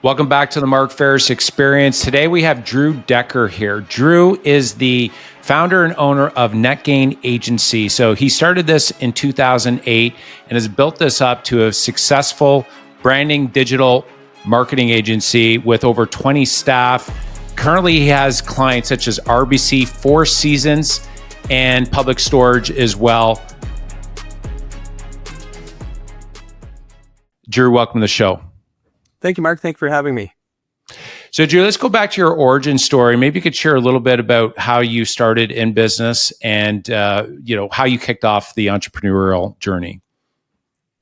Welcome back to the Mark Faris Experience. Today we have Drew Dekker here. Drew is the founder and owner of NetGain Agency. So he started this in 2008 and has built this up to a successful branding digital marketing agency with over 20 staff. Currently, he has clients such as RBC, Four Seasons, and Public Storage as well. Drew, welcome to the show. Thank you, Mark. Thank you for having me. So, Drew, let's go back to your origin story. Maybe you could share a little bit about how you started in business and how you kicked off the entrepreneurial journey.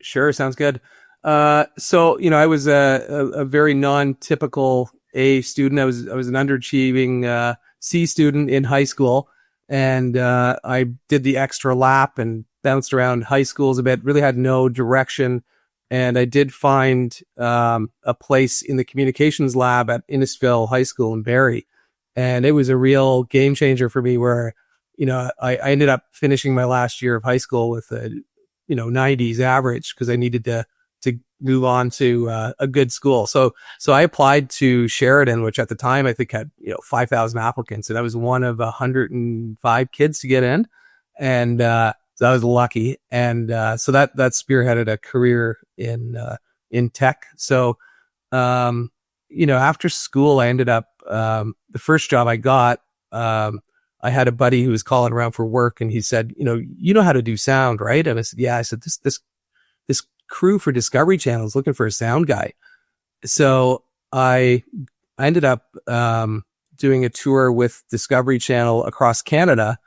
Sure, sounds good. I was a very non-typical A student. I was an underachieving C student in high school, and I did the extra lap and bounced around high schools a bit. Really had no direction. And I did find a place in the communications lab at Innisfil High School in Barrie. And it was a real game changer for me where, I ended up finishing my last year of high school with a, 90s average because I needed to move on to a good school. So I applied to Sheridan, which at the time I think had, 5,000 applicants. And I was one of 105 kids to get in. And so I was lucky. And so that spearheaded a career in tech. So, after school, I ended up, the first job I got, I had a buddy who was calling around for work and he said, you know how to do sound, right? And I said, yeah. I said, this crew for Discovery Channel is looking for a sound guy. So I ended up, doing a tour with Discovery Channel across Canada,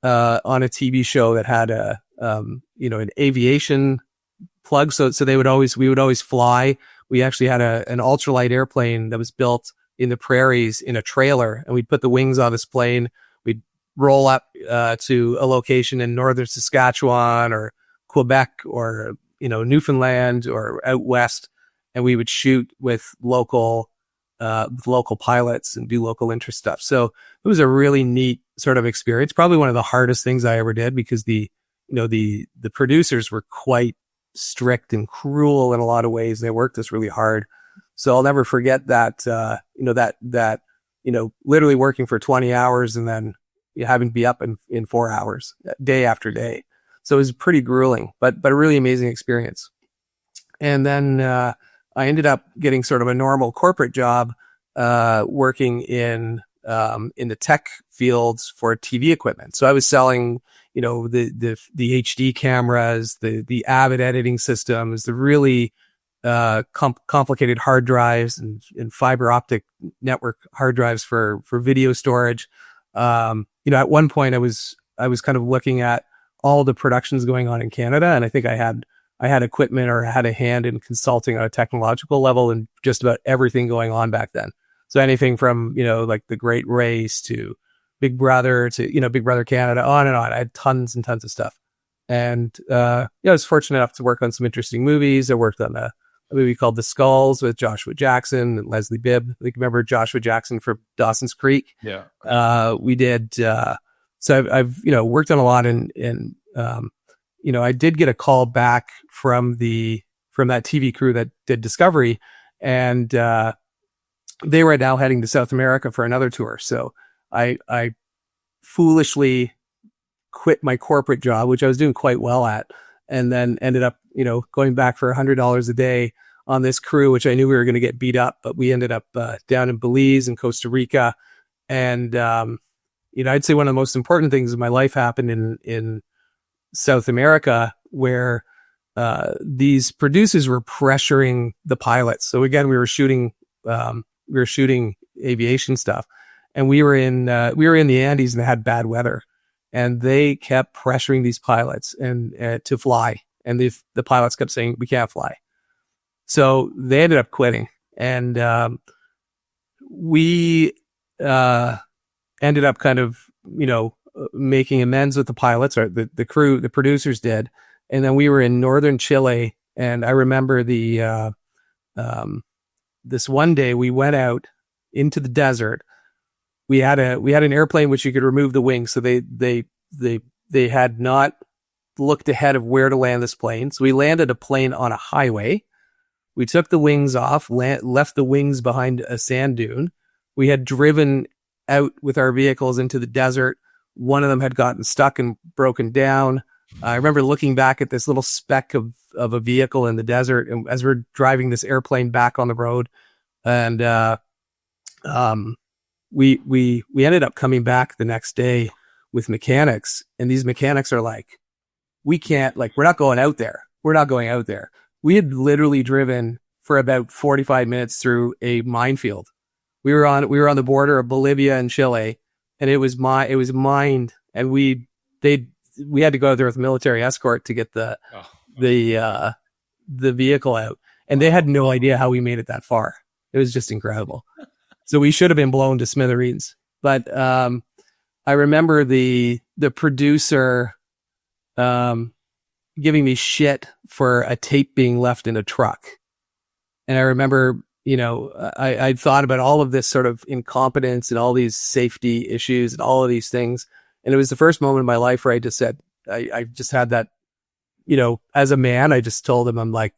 on a TV show that had an aviation plug. So we would always fly. We actually had an ultralight airplane that was built in the prairies in a trailer, and we'd put the wings on this plane. We'd roll up to a location in northern Saskatchewan or Quebec or Newfoundland or out west, and we would shoot with local pilots and do local interest stuff. So it was a really neat sort of experience. Probably one of the hardest things I ever did because the producers were quite strict and cruel in a lot of ways. They worked us really hard. So I'll never forget that, literally working for 20 hours and then having to be up in 4 hours day after day. So it was pretty grueling, but a really amazing experience. And then, I ended up getting sort of a normal corporate job, working in the tech fields for TV equipment. So I was selling, the HD cameras, the Avid editing systems, the really complicated hard drives and fiber optic network hard drives for video storage. At one point I was kind of looking at all the productions going on in Canada, and I think I had equipment or had a hand in consulting on a technological level and just about everything going on back then. So anything from, like The Great Race to Big Brother to, Big Brother Canada, on and on. I had tons and tons of stuff. And, I was fortunate enough to work on some interesting movies. I worked on a movie called The Skulls with Joshua Jackson and Leslie Bibb. I think you remember Joshua Jackson from Dawson's Creek. Yeah. We did, so I've worked on a lot and I did get a call back from that TV crew that did Discovery, and they were now heading to South America for another tour. So I foolishly quit my corporate job, which I was doing quite well at, and then ended up, going back for $100 a day on this crew, which I knew we were going to get beat up, but we ended up down in Belize and Costa Rica. And, I'd say one of the most important things in my life happened in South America, where these producers were pressuring the pilots. So again, we were shooting aviation stuff, and we were in the Andes and they had bad weather, and they kept pressuring these pilots and to fly, and the pilots kept saying we can't fly. So they ended up quitting, and we ended up kind of making amends with the pilots, or the crew, the producers did. And then we were in northern Chile, and I remember this one day we went out into the desert. We had an airplane which you could remove the wings, so they had not looked ahead of where to land this plane. So we landed a plane on a highway. We took the wings off, left the wings behind a sand dune. We had driven out with our vehicles into the desert. One of them had gotten stuck and broken down. I remember looking back at this little speck of a vehicle in the desert, and as we're driving this airplane back on the road, and we ended up coming back the next day with mechanics, and these mechanics are like, we can't, like, we're not going out there. We're not going out there. We had literally driven for about 45 minutes through a minefield. We were on the border of Bolivia and Chile, and it was mined, and we had to go out there with a military escort to get the vehicle out, and they had no idea how we made it that far. It was just incredible. So we should have been blown to smithereens. But I remember the producer giving me shit for a tape being left in a truck. And I remember, I thought about all of this sort of incompetence and all these safety issues and all of these things. And it was the first moment in my life where I just said, I just had that, as a man, I just told him, I'm like,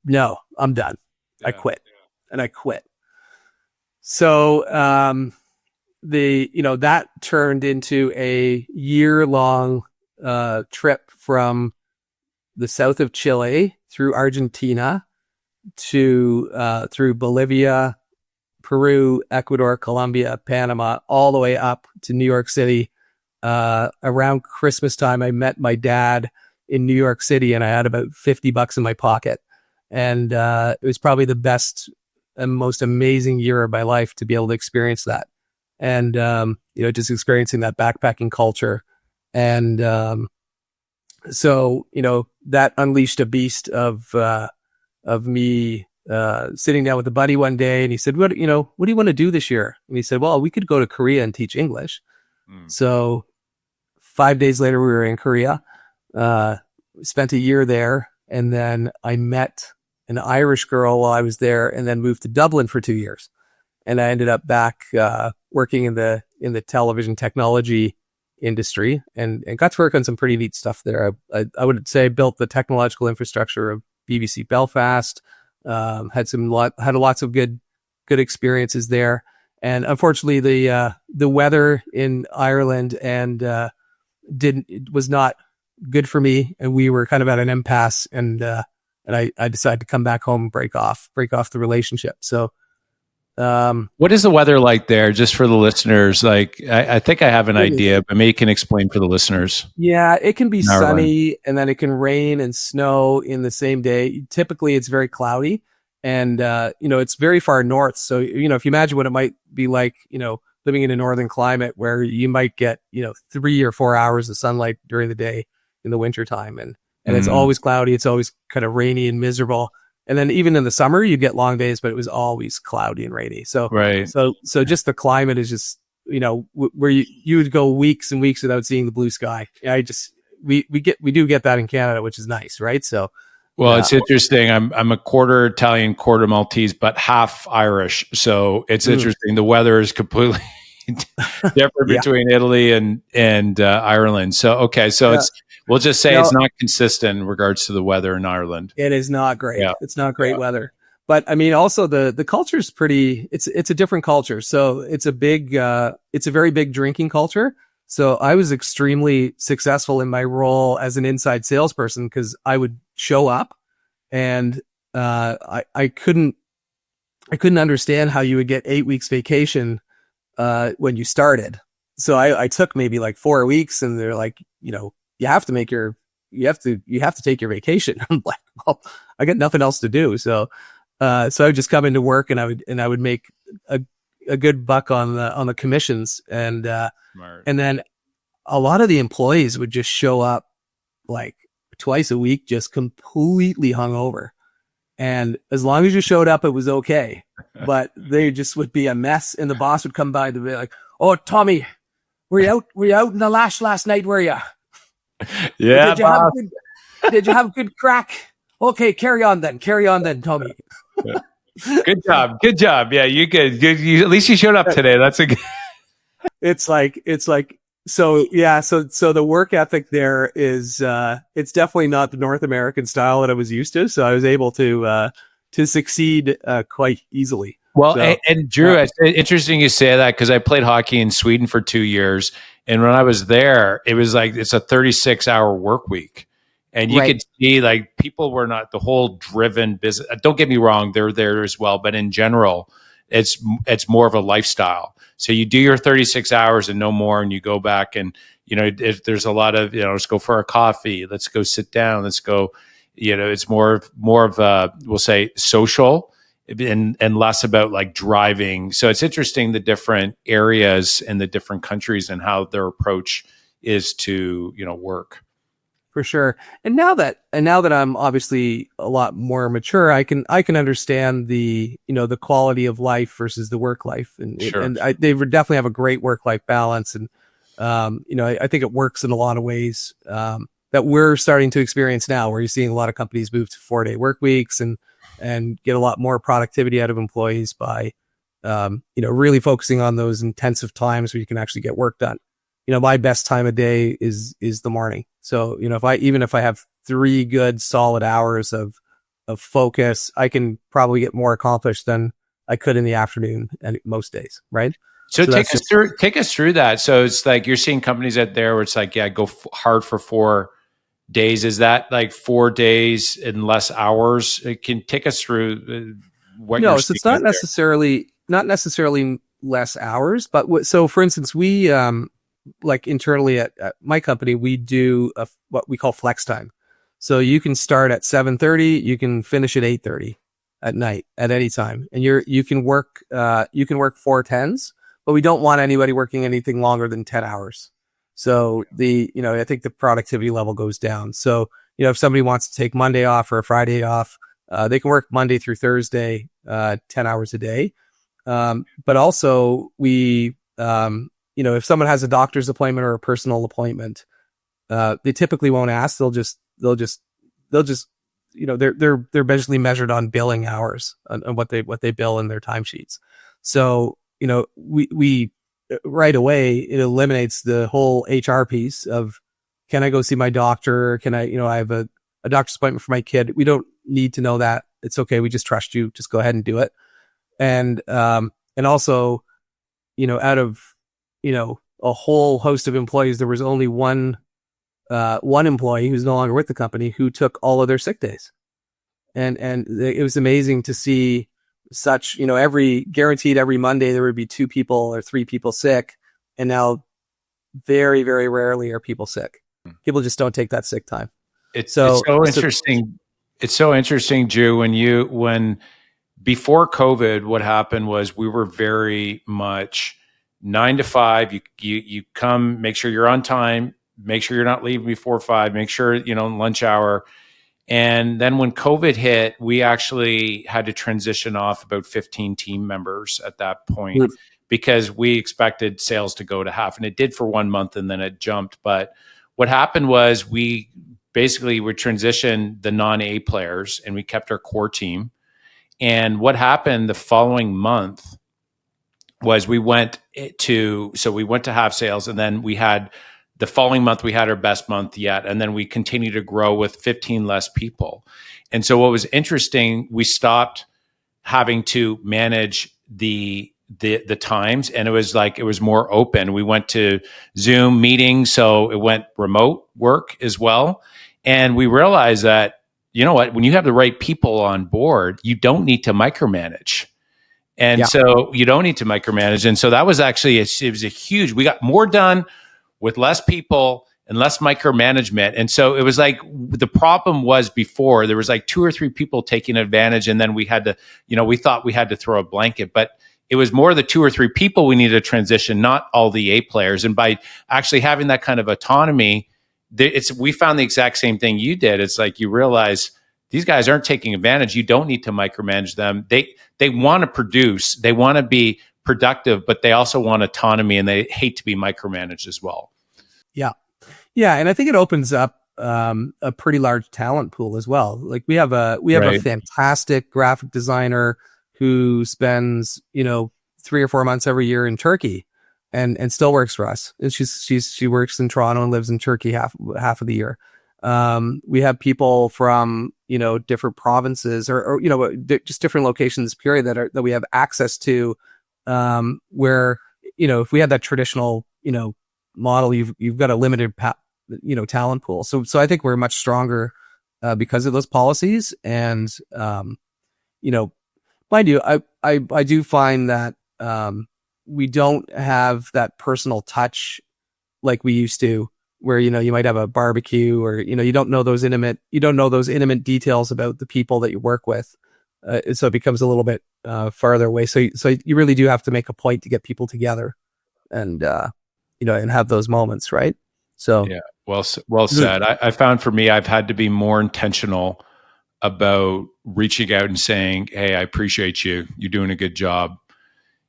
no, I'm done. I quit. And I quit. So, that turned into a year-long trip from the south of Chile through Argentina to through Bolivia, Peru, Ecuador, Colombia, Panama, all the way up to New York City. Around Christmas time, I met my dad in New York City, and I had about $50 in my pocket. And it was probably the best and most amazing year of my life to be able to experience that. And, just experiencing that backpacking culture. And so, that unleashed a beast of me sitting down with a buddy one day, and he said, what do you want to do this year? And he said, well, we could go to Korea and teach English. So 5 days later, we were in Korea, spent a year there. And then I met an Irish girl while I was there, and then moved to Dublin for 2 years. And I ended up back working in the television technology industry, and got to work on some pretty neat stuff there. I would say built the technological infrastructure of BBC Belfast. Had lots of good experiences there. And unfortunately, the weather in Ireland was not good for me, and we were kind of at an impasse. And I decided to come back home and break off the relationship. So, what is the weather like there, just for the listeners? Like, I think I have an idea, but maybe you can explain for the listeners. Yeah, it can be sunny, and then it can rain and snow in the same day. Typically, it's very cloudy, and it's very far north. So, if you imagine what it might be like, living in a northern climate where you might get 3 or 4 hours of sunlight during the day in the wintertime, and it's always cloudy. It's always kind of rainy and miserable. And then even in the summer, you get long days, but it was always cloudy and rainy. So, right. So just the climate is just, where you would go weeks and weeks without seeing the blue sky. We do get that in Canada, which is nice. Right. So, well, it's interesting. I'm a quarter Italian, quarter Maltese, but half Irish. So it's interesting. The weather is completely different between Italy and Ireland. So, okay. So we'll just say it's not consistent in regards to the weather in Ireland. It is not great. Yeah. It's not great weather. But I mean, also the culture is it's a different culture. So it's a very big drinking culture. So I was extremely successful in my role as an inside salesperson, because I would show up, and I couldn't understand how you would get 8 weeks vacation when you started. So I took maybe like 4 weeks, and they're like, you have to take your vacation. I'm like, well, I got nothing else to do. So I would just come into work, and I would make a good buck on the commissions. And then a lot of the employees would just show up like twice a week, just completely hungover. And as long as you showed up, it was okay. But they just would be a mess. And the boss would come by and be like, "Oh, Tommy, were you out in the lash last night, were you? Yeah. Did you have a good crack? Okay, carry on then, Tommy." Good job. Yeah, you good. At least you showed up today. That's a good. It's like So yeah, so the work ethic there is it's definitely not the North American style that I was used to. So I was able to succeed quite easily. Well, So and Drew, yeah, it's interesting you say that because I played hockey in Sweden for 2 years. And when I was there, it was like it's a 36-hour work week. And you right. could see like people were not the whole driven business. Don't get me wrong, they're there as well. But in general, it's more of a lifestyle. So you do your 36 hours and no more, and you go back and if there's a lot of let's go for a coffee, let's go sit down, let's go. It's more of a we'll say social and less about like driving. So it's interesting the different areas and the different countries and how their approach is to work. For sure. And now that I'm obviously a lot more mature, I can understand the quality of life versus the work life, Sure. they would definitely have a great work life balance, and I think it works in a lot of ways that we're starting to experience now, where you're seeing a lot of companies move to 4-day work weeks and get a lot more productivity out of employees by really focusing on those intensive times where you can actually get work done. My best time of day is the morning. So, if I have 3 good solid hours of focus, I can probably get more accomplished than I could in the afternoon and most days. Right. So So that's just, take us through that. So it's like you're seeing companies out there where it's like, yeah, go hard for 4 days. Is that like 4 days and less hours? It can take us through what you're no, so seeing it's not out there. necessarily less hours, but so for instance, we, like internally at my company, we do what we call flex time. So you can start at 7:30, you can finish at 8:30 at night at any time, and you can work 4 10s, but we don't want anybody working anything longer than 10 hours. So I think the productivity level goes down. So if somebody wants to take Monday off or a Friday off, they can work Monday through Thursday, 10 hours a day. But also if someone has a doctor's appointment or a personal appointment, they typically won't ask. They'll just, they're basically measured on billing hours on what they bill in their timesheets. So, we right away, it eliminates the whole HR piece of, can I go see my doctor? Can I have a doctor's appointment for my kid? We don't need to know that. It's okay. We just trust you. Just go ahead and do it. And also, out of, a whole host of employees, there was only one employee who's no longer with the company who took all of their sick days. And it was amazing to see such, every Monday there would be 2 people or 3 people sick. And now very, very rarely are people sick. People just don't take that sick time. It's so interesting. It's so interesting, Drew, when before COVID, what happened was we were very much 9 to 5. You come, make sure you're on time, make sure you're not leaving before 5, make sure, lunch hour. And then when COVID hit, we actually had to transition off about 15 team members at that point because we expected sales to go to half, and it did for 1 month and then it jumped. But what happened was we would transition the non-A players and we kept our core team. And what happened the following month was we went to half sales, and then the following month we had our best month yet, and then we continued to grow with 15 less people. And so what was interesting, we stopped having to manage the times, and it was more open. We went to Zoom meetings, so it went remote work as well. And we realized that, when you have the right people on board, you don't need to micromanage. And so you don't need to micromanage. And so that was actually, we got more done with less people and less micromanagement. And so it was like the problem was before there was like 2 or 3 people taking advantage. And then we had to, we thought we had to throw a blanket, but it was more the 2 or 3 people we needed to transition, not all the A players. And by actually having that kind of autonomy, we found the exact same thing you did. It's like you realize these guys aren't taking advantage. You don't need to micromanage them. They want to produce, they want to be productive, but they also want autonomy, and they hate to be micromanaged as well. Yeah. Yeah. And I think it opens up a pretty large talent pool as well. Like we have a fantastic graphic designer who spends, 3 or 4 months every year in Turkey. and still works for us. And she works in Toronto and lives in Turkey half of the year. We have people from, different provinces or just different locations, period, that we have access to, where, if we had that traditional, model, you've got a limited, talent pool. So I think we're much stronger, because of those policies. And, mind you, I do find that, we don't have that personal touch like we used to, where, you might have a barbecue or, you don't know those intimate details about the people that you work with. So it becomes a little bit, farther away. So you really do have to make a point to get people together and, and have those moments. Right. So, yeah, well said. I found for me, I've had to be more intentional about reaching out and saying, "Hey, I appreciate you. You're doing a good job.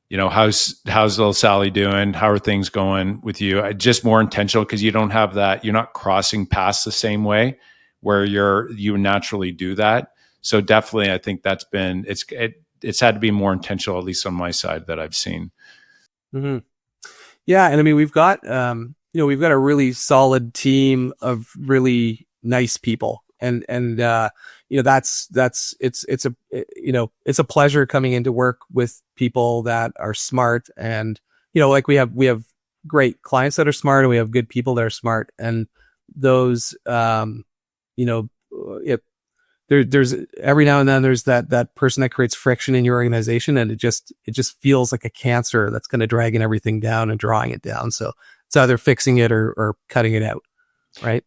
How's little Sally doing? How are things going with you?" Just more intentional, because you don't have that. You're not crossing paths the same way where you naturally do that. So definitely, I think that's been it's had to be more intentional, at least on my side, that I've seen. Mm-hmm. Yeah, and I mean we've got we've got a really solid team of really nice people, and that's it's a pleasure coming into work with people that are smart, and like we have great clients that are smart, and we have good people that are smart, and those there's every now and then there's that person that creates friction in your organization, and it just feels like a cancer that's going to dragging everything down and drawing it down. So it's either fixing it or cutting it out, right?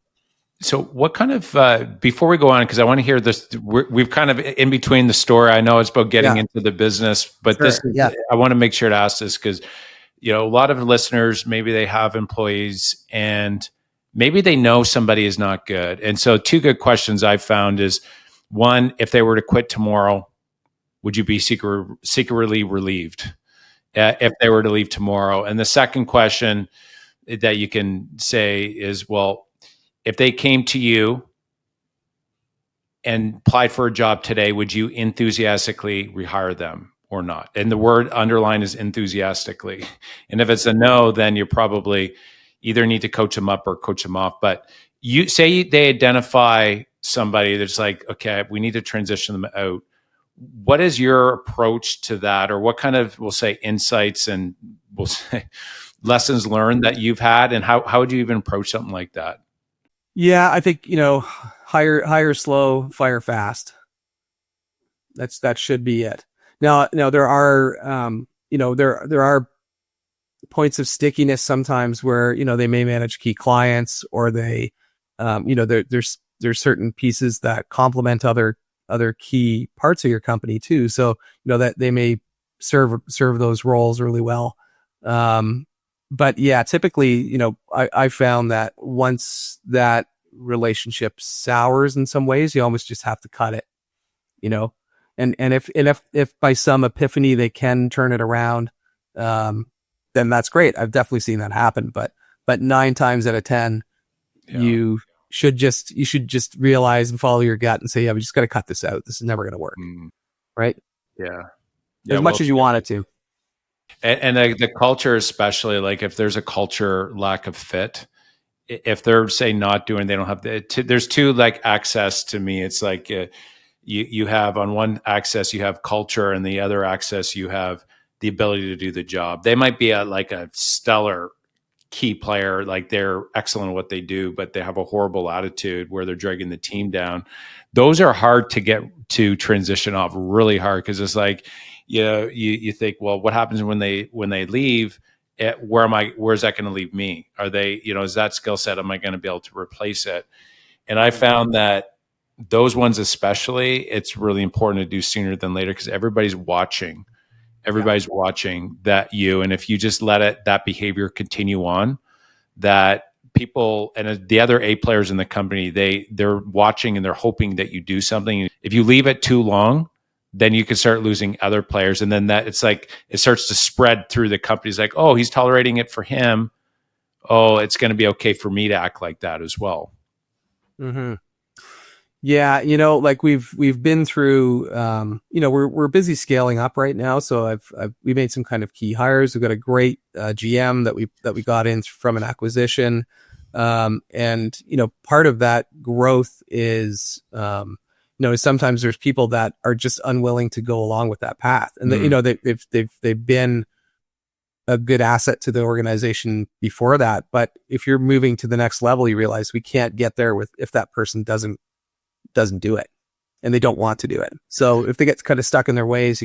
So what kind of, before we go on, because I want to hear this, we've kind of in between the story. I know it's about getting into the business, but Sure. I want to make sure to ask this because, a lot of listeners, maybe they have employees and maybe they know somebody is not good. And so two good questions I've found is, one, if they were to quit tomorrow, would you be secretly relieved if they were to leave tomorrow? And the second question that you can say is, well, if they came to you and applied for a job today, would you enthusiastically rehire them or not? And the word underline is enthusiastically. And if it's a no, then you probably either need to coach them up or coach them off. But you say they identify somebody that's like, okay, we need to transition them out. What is your approach to that? Or what kind of, we'll say, insights and we'll say lessons learned that you've had? And how would you even approach something like that? Yeah, I think, hire slow, fire fast. That should be it. Now there are, there are points of stickiness sometimes where, they may manage key clients, or they, there's certain pieces that complement other key parts of your company too. So, that they may serve those roles really well. But yeah, typically, I found that once that relationship sours in some ways, you almost just have to cut it, and if by some epiphany they can turn it around, then that's great. I've definitely seen that happen, but 9 times out of 10, you should just realize and follow your gut and say, yeah, we just got to cut this out. This is never going to work. Right. Yeah. As much as you want it to. And the culture, especially, like if there's a culture lack of fit, if they're say not doing, they don't have there's two like access to me. It's like you have on one access you have culture, and the other access you have the ability to do the job. They might be like a stellar key player, like they're excellent at what they do, but they have a horrible attitude where they're dragging the team down. Those are hard to get to transition off, really hard, because it's like, you think, well, what happens when they leave? Where's that going to leave me? Are they, is that skill set, am I going to be able to replace it? And I found that those ones especially, it's really important to do sooner than later, because everybody's watching that and if you just let that behavior continue on, that people and the other A players in the company, they're watching and they're hoping that you do something. If you leave it too long, then you can start losing other players. And then that it's like, it starts to spread through the companies, like, oh, he's tolerating it for him. Oh, it's going to be okay for me to act like that as well. Mm-hmm. Yeah, like we've been through, we're busy scaling up right now. So we made some kind of key hires. We've got a great GM that we got in from an acquisition, and part of that growth is, sometimes there's people that are just unwilling to go along with that path, and they've been a good asset to the organization before that. But if you're moving to the next level, you realize we can't get there if that person doesn't do it, and they don't want to do it. So if they get kind of stuck in their ways,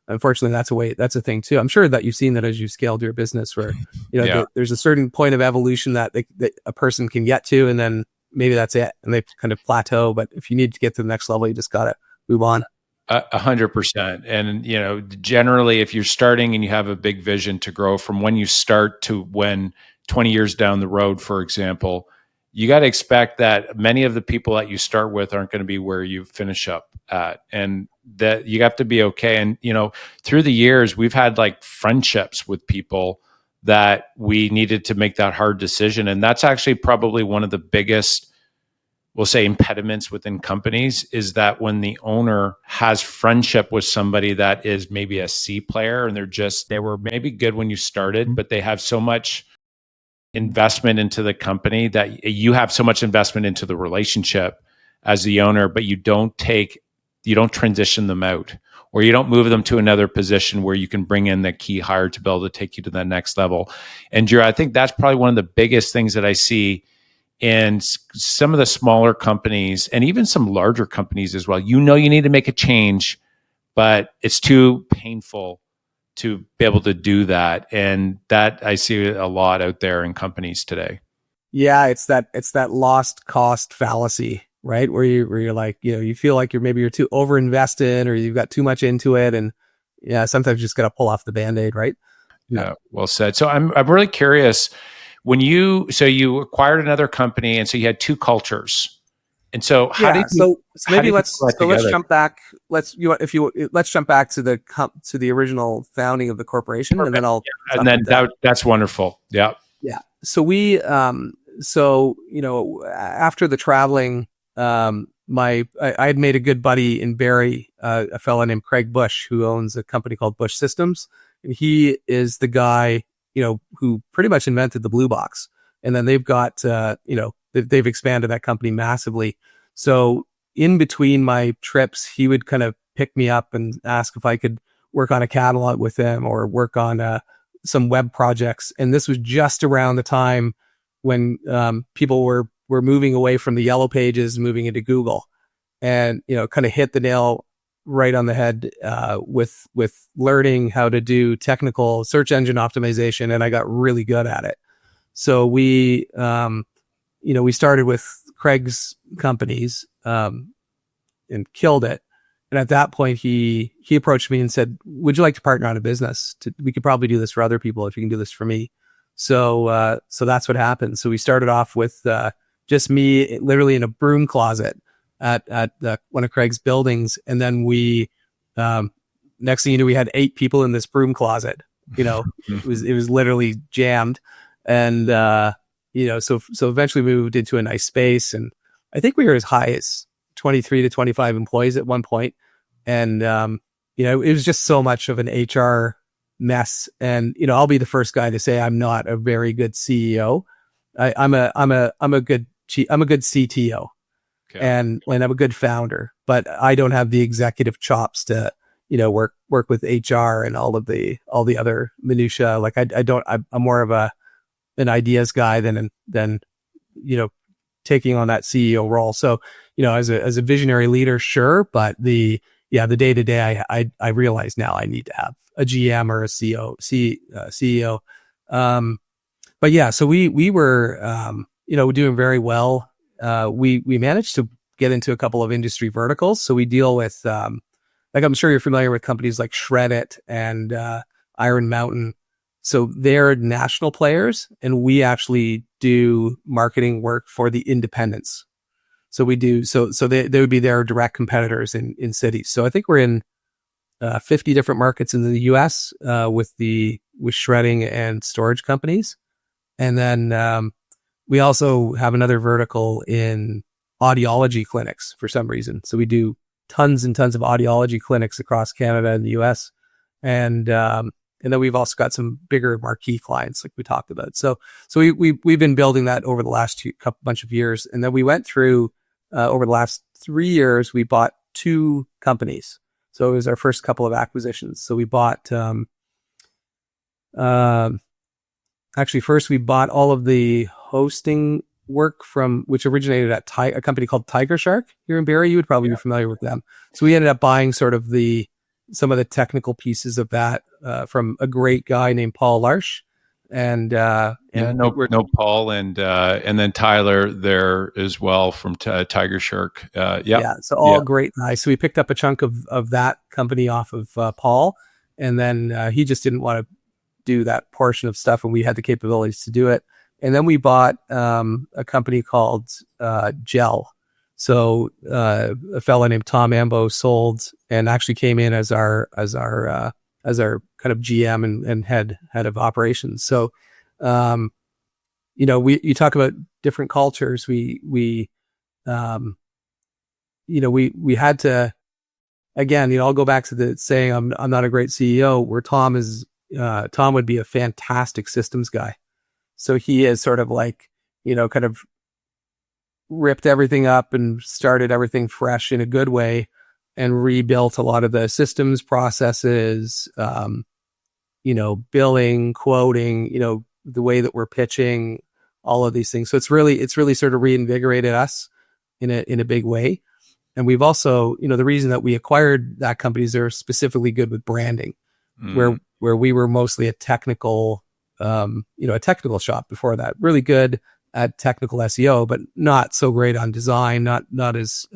unfortunately, that's a thing too. I'm sure that you've seen that as you scaled your business where, there's a certain point of evolution that a person can get to, and then maybe that's it. And they kind of plateau. But if you need to get to the next level, you just got to move on. 100%. And, generally, if you're starting and you have a big vision to grow from when you start to when 20 years down the road, for example, you got to expect that many of the people that you start with aren't going to be where you finish up at, and that you have to be okay. And, through the years, we've had like friendships with people that we needed to make that hard decision. And that's actually probably one of the biggest, we'll say, impediments within companies, is that when the owner has friendship with somebody that is maybe a C player, and they were maybe good when you started, but they have so much investment into the company that you have so much investment into the relationship as the owner, but you don't transition them out, or you don't move them to another position where you can bring in the key hire to be able to take you to the next level. And Drew, I think that's probably one of the biggest things that I see in some of the smaller companies, and even some larger companies as well. You need to make a change, but it's too painful to be able to do that. And that I see a lot out there in companies today. Yeah, it's that lost cost fallacy, right? Where you're like, you feel like you're too over invested, or you've got too much into it, and sometimes you just got to pull off the Band-Aid, right? Yeah, well said. So I'm really curious, when you acquired another company, and so you had two cultures. And so let's jump back. Let's jump back to the original founding of the corporation. Perfect. And then that's wonderful. Yeah. Yeah. So we, after the traveling, I had made a good buddy in Barrie, a fellow named Craig Bush, who owns a company called Bush Systems. And he is the guy, who pretty much invented the blue box. And then they've got, they've expanded that company massively. So in between my trips, he would kind of pick me up and ask if I could work on a catalog with him, or work on some web projects. And this was just around the time when people were moving away from the yellow pages, moving into Google, and kind of hit the nail right on the head with learning how to do technical search engine optimization, and I got really good at it. So we started with Craig's companies and killed it. And at that point, he approached me and said, "Would you like to partner on a business? We could probably do this for other people if you can do this for me." So that's what happened. So we started off with just me, literally in a broom closet at one of Craig's buildings, and then we next thing you knew, we had 8 people in this broom closet. It was literally jammed, and so eventually we moved into a nice space, and I think we were as high as 23 to 25 employees at one point. And, it was just so much of an HR mess. And, I'll be the first guy to say I'm not a very good CEO. I'm a good CTO. Okay. And I'm a good founder, but I don't have the executive chops to, work with HR and all the other minutia. Like I'm more of an ideas guy than taking on that CEO role. So, as a visionary leader, sure. But the day to day, I realize now I need to have a GM or a CEO. But yeah, so we were, doing very well. We managed to get into a couple of industry verticals. So we deal with, I'm sure you're familiar with companies like Shred-it and Iron Mountain. So they're national players, and we actually do marketing work for the independents. So we do, so they would be their direct competitors in cities. So I think we're in 50 different markets in the US with shredding and storage companies. And then we also have another vertical in audiology clinics for some reason. So we do tons and tons of audiology clinics across Canada and the US. And then we've also got some bigger marquee clients like we talked about. So we've been building that over the last bunch of years. And then we went through, over the last 3 years, we bought 2 companies. So it was our first couple of acquisitions. So we bought, actually first we bought all of the hosting work which originated at a company called Tiger Shark here in Barrie. You would probably be familiar with them. So we ended up buying sort of some of the technical pieces of that from a great guy named Paul Larsch. And Paul and then Tyler there as well from Tiger Shark. So all great guys. So we picked up a chunk of that company off of Paul, and then he just didn't want to do that portion of stuff, and we had the capabilities to do it. And then we bought a company called Gel. So a fellow named Tom Ambo sold and actually came in as our kind of GM and head of operations. So you talk about different cultures. We had to, again, I'll go back to the saying I'm not a great CEO, where Tom would be a fantastic systems guy. So he is sort of like, kind of ripped everything up and started everything fresh in a good way and rebuilt a lot of the systems processes, billing, quoting, the way that we're pitching, all of these things. So it's really sort of reinvigorated us in a big way. And we've also, the reason that we acquired that company is they're specifically good with branding, where we were mostly a technical shop before that. Really good at technical SEO, but not so great on design, not as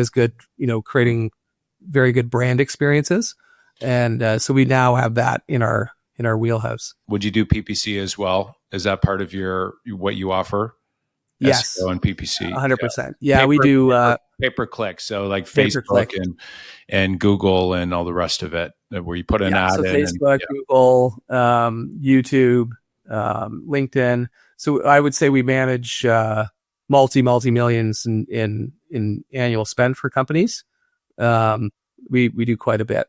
good, creating very good brand experiences. And so we now have that in our wheelhouse. Would you do PPC as well? Is that part of what you offer? Yes. SEO and PPC. 100%. Yeah, we do pay-per-click. So like Facebook and Google and all the rest of it, where you put an ad in. Facebook, Google, YouTube, LinkedIn. So I would say we manage multi-millions in annual spend for companies. We do quite a bit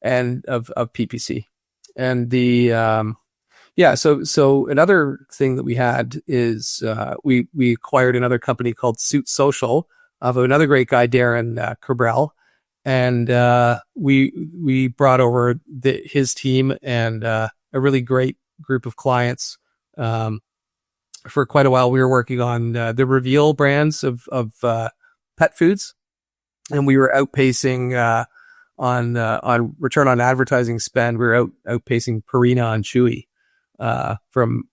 and of PPC. And so another thing that we had is we acquired another company called Suit Social of another great guy, Darren Cabral. And we brought over his team and a really great group of clients. For quite a while, we were working on the Reveal brands of pet foods, and we were outpacing on return on advertising spend. We were outpacing Purina and Chewy from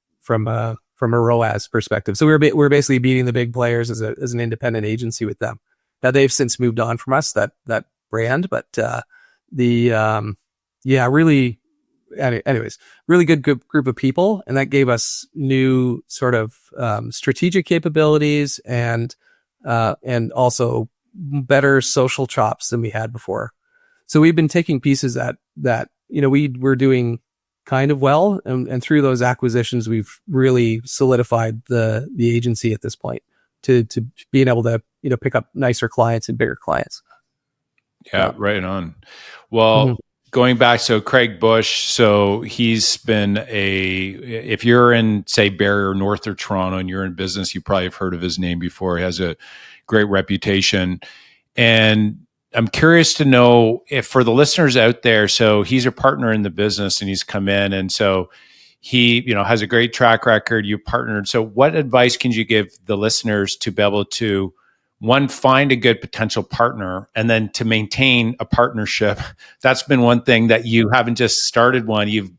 a ROAS perspective. So we were basically beating the big players as an independent agency with them. Now they've since moved on from us, that brand, but really good group of people, and that gave us new sort of strategic capabilities and also better social chops than we had before. So we've been taking pieces that we were doing kind of well, and through those acquisitions, we've really solidified the agency at this point to being able to pick up nicer clients and bigger clients. Yeah, right on. Well, going back, so Craig Bush, so he's been if you're in, say, Barrie or North or Toronto and you're in business, you probably have heard of his name before. He has a great reputation. And I'm curious to know if for the listeners out there, so he's a partner in the business and he's come in. And so he, has a great track record. You partnered. So what advice can you give the listeners to be able to, one, find a good potential partner, and then to maintain a partnership? That's been one thing that you haven't just started one, you've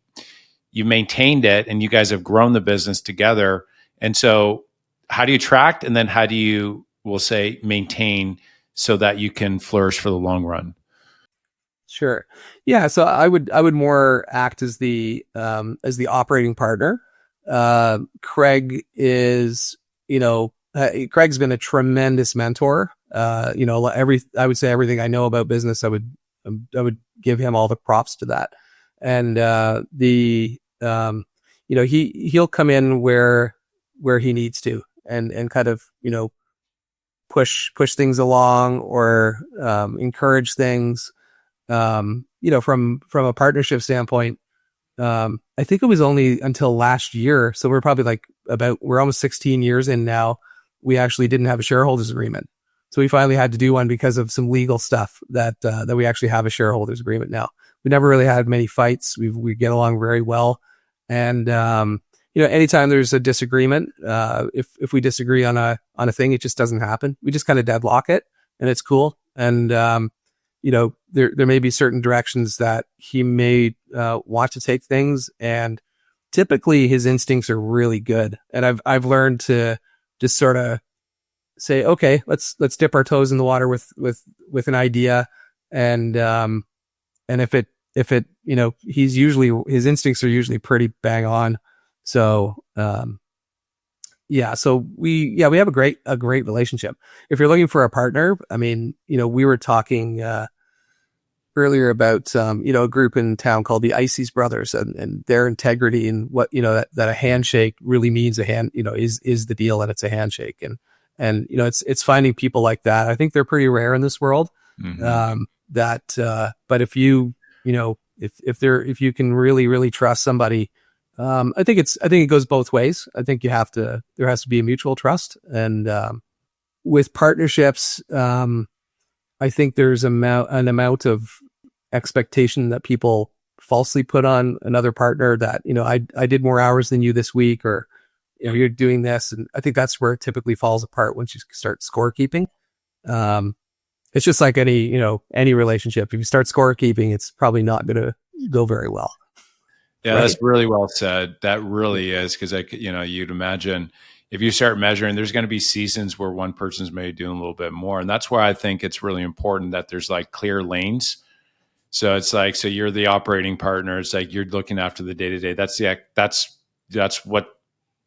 maintained it, and you guys have grown the business together. And so how do you attract, and then how do you, we'll say, maintain so that you can flourish for the long run? Sure. Yeah. So I would more act as the operating partner. Craig is, Craig's been a tremendous mentor. I would say everything I know about business, I would give him all the props to that. And he'll come in where he needs to, and kind of push things along or encourage things. From a partnership standpoint, I think it was only until last year, so we're probably we're almost 16 years in now, we actually didn't have a shareholders agreement. So we finally had to do one because of some legal stuff that we actually have a shareholders agreement now. We never really had many fights. We get along very well. And, anytime there's a disagreement, if we disagree on a thing, it just doesn't happen. We just kind of deadlock it and it's cool. And, there may be certain directions that he may want to take things, and typically his instincts are really good. And I've learned to just sort of say, okay, let's dip our toes in the water with an idea, and if it his instincts are usually pretty bang on. So so we have a great relationship. If you're looking for a partner, I mean, we were talking earlier about a group in town called the Ices Brothers, and their integrity, and what that a handshake really means. A hand is the deal, and it's a handshake, and it's finding people like that. I think they're pretty rare in this world. Mm-hmm. But if you if you can really trust somebody, I think it goes both ways. I think there has to be a mutual trust, and with partnerships, I think there's an amount of expectation that people falsely put on another partner, that, I did more hours than you this week, or, you're doing this. And I think that's where it typically falls apart once you start scorekeeping. It's just like any relationship. If you start scorekeeping, it's probably not going to go very well. Yeah, right? That's really well said. That really is, because you'd imagine if you start measuring, there's going to be seasons where one person's maybe doing a little bit more. And that's why I think it's really important that there's clear lanes. So it's so you're the operating partner. It's you're looking after the day-to-day. That's what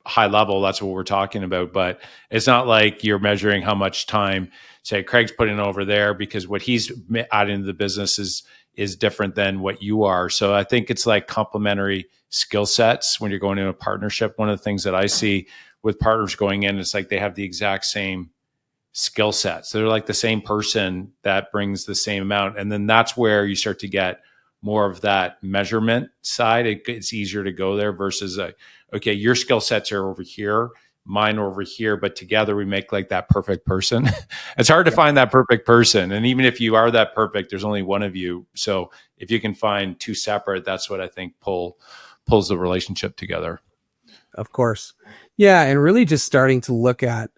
high level, that's what we're talking about. But it's not like you're measuring how much time, say, Craig's putting over there, because what he's adding to the business is different than what you are. So I think it's complementary skill sets when you're going into a partnership. One of the things that I see with partners going in, it's they have the exact same skill sets. They're the same person that brings the same amount. And then that's where you start to get more of that measurement side. It's easier to go there versus okay, your skill sets are over here, mine are over here, but together we make that perfect person. It's hard to find that perfect person. And even if you are that perfect, there's only one of you. So if you can find two separate, that's what I think pulls the relationship together. Of course. Yeah. And really just starting to look at,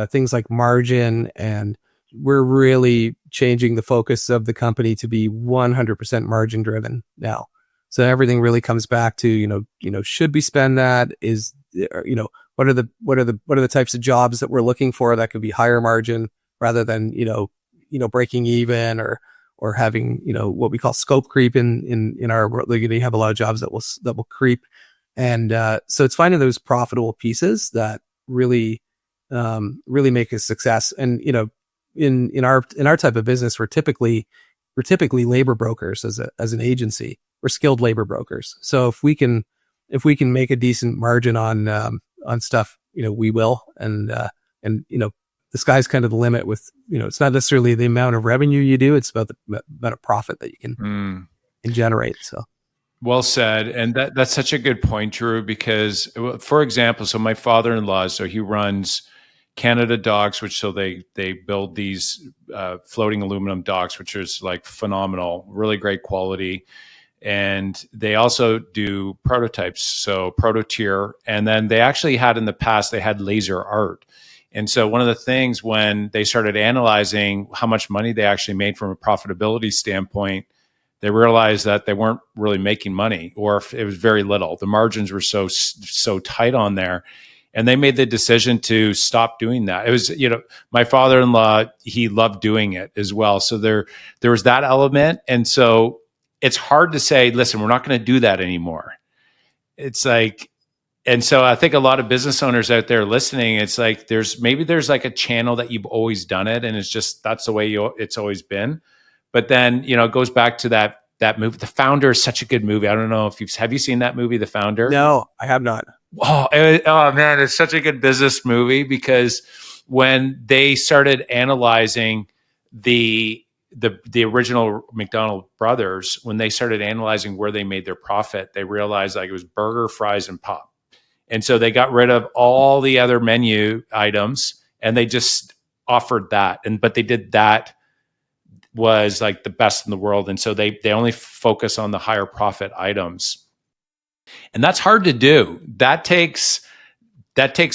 things like margin, and we're really changing the focus of the company to be 100% margin driven now. So everything really comes back to, should we spend that? What are the types of jobs that we're looking for that could be higher margin, rather than, breaking even or having, what we call scope creep in our world. You have a lot of jobs that will creep. And so it's finding those profitable pieces that really make a success. And in our type of business, we're typically labor brokers as an agency. We're skilled labor brokers. So if we can make a decent margin on stuff, we will. And the sky's kind of the limit with, it's not necessarily the amount of revenue you do, it's about the amount of profit that you can generate. So. Well said. And that's such a good point, Drew, because, for example, so my father-in-law, so he runs Canada Docks, they build these floating aluminum docks, which is phenomenal, really great quality. And they also do prototypes, so prototier. And then they actually had in the past, they had laser art. And so one of the things when they started analyzing how much money they actually made from a profitability standpoint, they realized that they weren't really making money, or if it was very little. The margins were so tight on there. And they made the decision to stop doing that. It was, my father-in-law, he loved doing it as well. So there was that element. And so it's hard to say, listen, we're not going to do that anymore. It's and so I think a lot of business owners out there listening, it's there's a channel that you've always done it, and it's just, that's the way it's always been. But then, it goes back to that movie. The Founder is such a good movie. I don't know if have you seen that movie, The Founder? No, I have not. Oh man, it's such a good business movie, because when they started analyzing the original McDonald brothers, when they started analyzing where they made their profit, they realized like it was burger, fries, and pop. And so they got rid of all the other menu items and they just offered that. But they did that was like the best in the world. And so they only focus on the higher profit items. And that's hard to do. That takes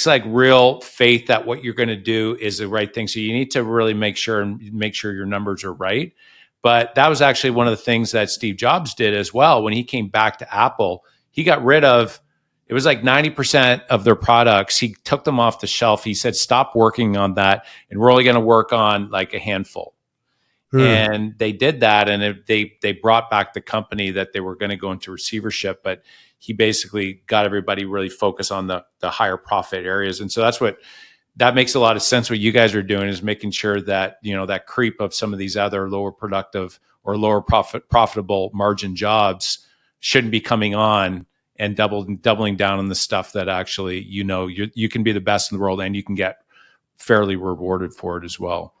like real faith that what you're going to do is the right thing. So you need to really make sure your numbers are right. But that was actually one of the things that Steve Jobs did as well. When he came back to Apple, he got rid of, it was like 90% of their products. He took them off the shelf. He said, stop working on that. And we're only going to work on like a handful. And they did that. And they brought back the company that they were going to go into receivership. But he basically got everybody really focused on the higher profit areas. And so that makes a lot of sense. What you guys are doing is making sure that, that creep of some of these other lower productive or lower profitable margin jobs shouldn't be coming on, and doubling down on the stuff that actually, you can be the best in the world and you can get fairly rewarded for it as well.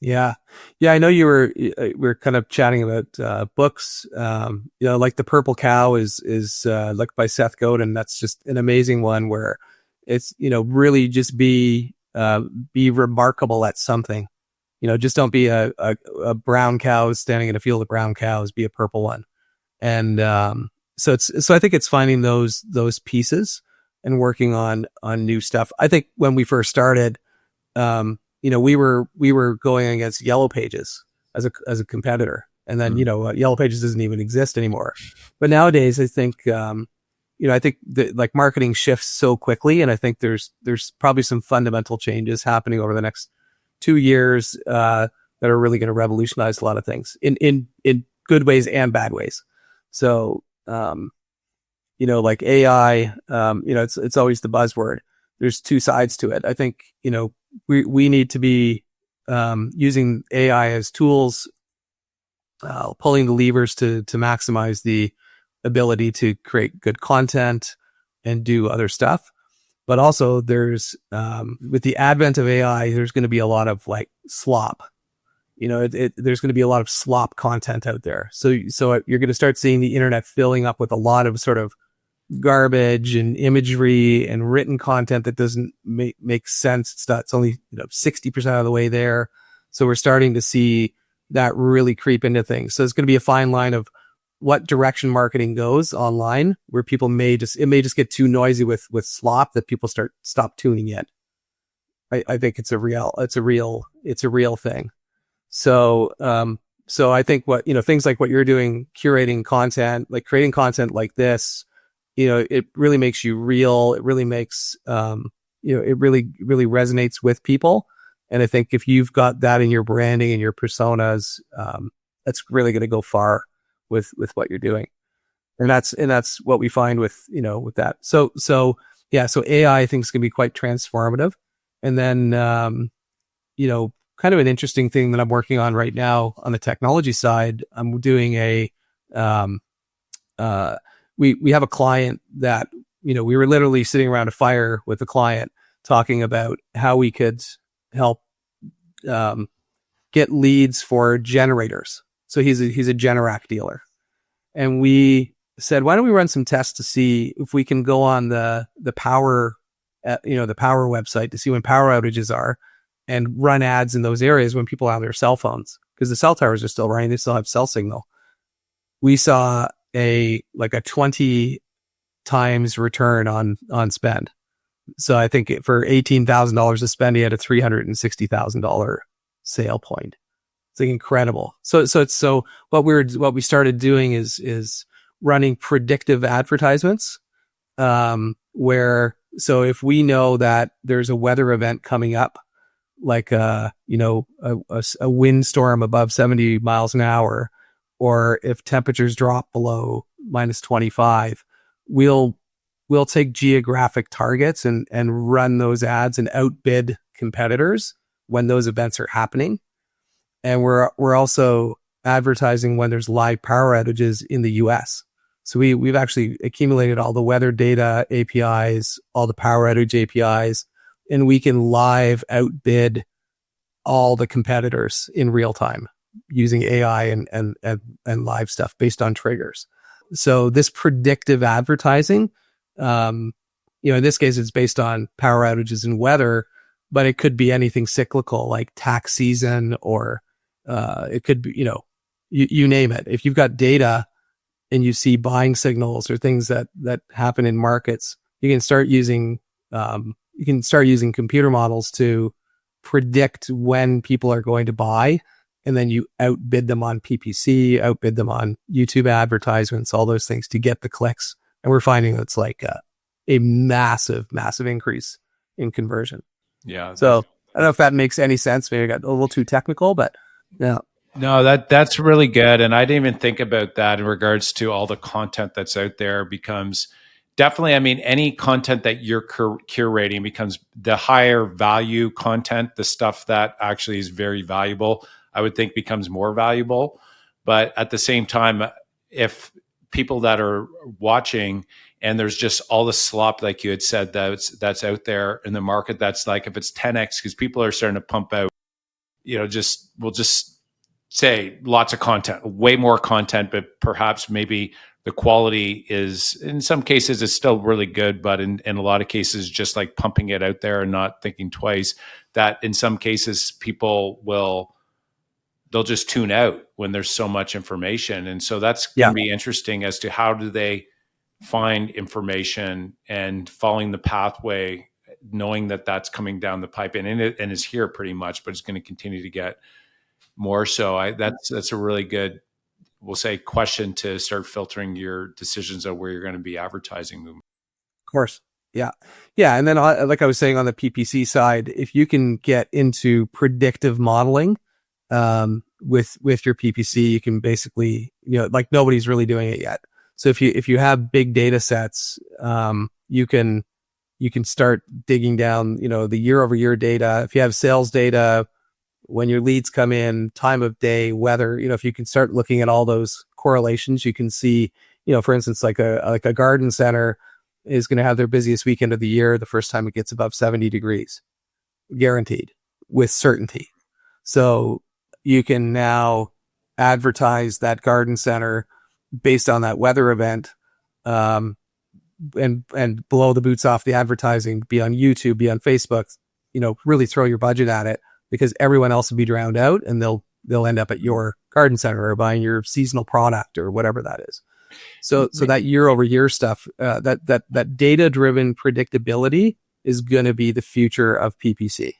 Yeah. I know we were kind of chatting about books. Like The Purple Cow is like by Seth Godin. That's just an amazing one where it's, really just be remarkable at something. Just don't be a brown cow standing in a field of brown cows. Be a purple one. And so I think it's finding those pieces and working on new stuff. I think when we first started, we were going against Yellow Pages as a competitor, and then Yellow Pages doesn't even exist anymore. But nowadays, I think that like marketing shifts so quickly, and I think there's probably some fundamental changes happening over the next 2 years that are really going to revolutionize a lot of things in good ways and bad ways. So like AI, it's always the buzzword. There's two sides to it. I think we need to be using AI as tools, pulling the levers to maximize the ability to create good content and do other stuff. But also there's, with the advent of AI, there's going to be a lot of like slop. There's going to be a lot of slop content out there. So you're going to start seeing the internet filling up with a lot of sort of garbage and imagery and written content that doesn't make sense. It's only 60% of the way there. So we're starting to see that really creep into things. So it's going to be a fine line of what direction marketing goes online, where people may just get too noisy with slop that people stop tuning in. I think it's a real thing. So I think things like what you're doing, curating content, like creating content like this, it really makes you real. It really makes, it really resonates with people. And I think if you've got that in your branding and your personas, that's really going to go far with what you're doing. And that's what we find with that. So AI I think is going to be quite transformative. And then, kind of an interesting thing that I'm working on right now on the technology side, I'm doing we have a client that, we were literally sitting around a fire with a client talking about how we could help get leads for generators. So he's a Generac dealer. And we said, why don't we run some tests to see if we can go on the power, the power website to see when power outages are and run ads in those areas when people have their cell phones, because the cell towers are still running. They still have cell signal. We saw a 20 times return on spend. So I think for $18,000 to spend, he had a $360,000 sale point. It's like incredible. So what we started doing is running predictive advertisements, so if we know that there's a weather event coming up, like a windstorm above 70 miles an hour, or if temperatures drop below -25, we'll take geographic targets and run those ads and outbid competitors when those events are happening. And we're also advertising when there's live power outages in the US. So we've actually accumulated all the weather data APIs, all the power outage APIs. and we can live outbid all the competitors in real time using AI and live stuff based on triggers. So this predictive advertising, in this case, it's based on power outages and weather, but it could be anything cyclical like tax season, or it could be, you name it. If you've got data and you see buying signals or things that happen in markets, you can start using computer models to predict when people are going to buy, and then you outbid them on PPC, outbid them on YouTube advertisements, all those things to get the clicks. And we're finding that's like a massive increase in conversion. Yeah. So I don't know if that makes any sense. Maybe I got a little too technical, but yeah. No, that's really good. And I didn't even think about that in regards to all the content that's out there becomes definitely, I mean, any content that you're curating becomes the higher value content, the stuff that actually is very valuable, I would think becomes more valuable. But at the same time, if people that are watching and there's just all the slop, like you had said, that's out there in the market, that's like, if it's 10x, because people are starting to pump out, we'll just say lots of content, way more content, but perhaps maybe the quality is, in some cases, it's still really good, but in a lot of cases, just like pumping it out there and not thinking twice, that in some cases they'll just tune out when there's so much information. And so that's going to be interesting as to how do they find information and following the pathway, knowing that that's coming down the pipe and is here pretty much, but it's going to continue to get more so. That's a really good, we'll say, question to start filtering your decisions of where you're going to be advertising them. Of course. Yeah. Yeah. And then like I was saying on the PPC side, if you can get into predictive modeling with your PPC, you can basically, like nobody's really doing it yet. So if you have big data sets, you can start digging down, the year over year data. If you have sales data, when your leads come in, time of day, weather, if you can start looking at all those correlations, you can see, for instance, like a garden center is going to have their busiest weekend of the year the first time it gets above 70 degrees, guaranteed, with certainty. So you can now advertise that garden center based on that weather event, and blow the boots off the advertising, be on YouTube, be on Facebook, really throw your budget at it, because everyone else will be drowned out and they'll end up at your garden center or buying your seasonal product or whatever that is. So that year over year stuff, that data driven predictability is going to be the future of PPC.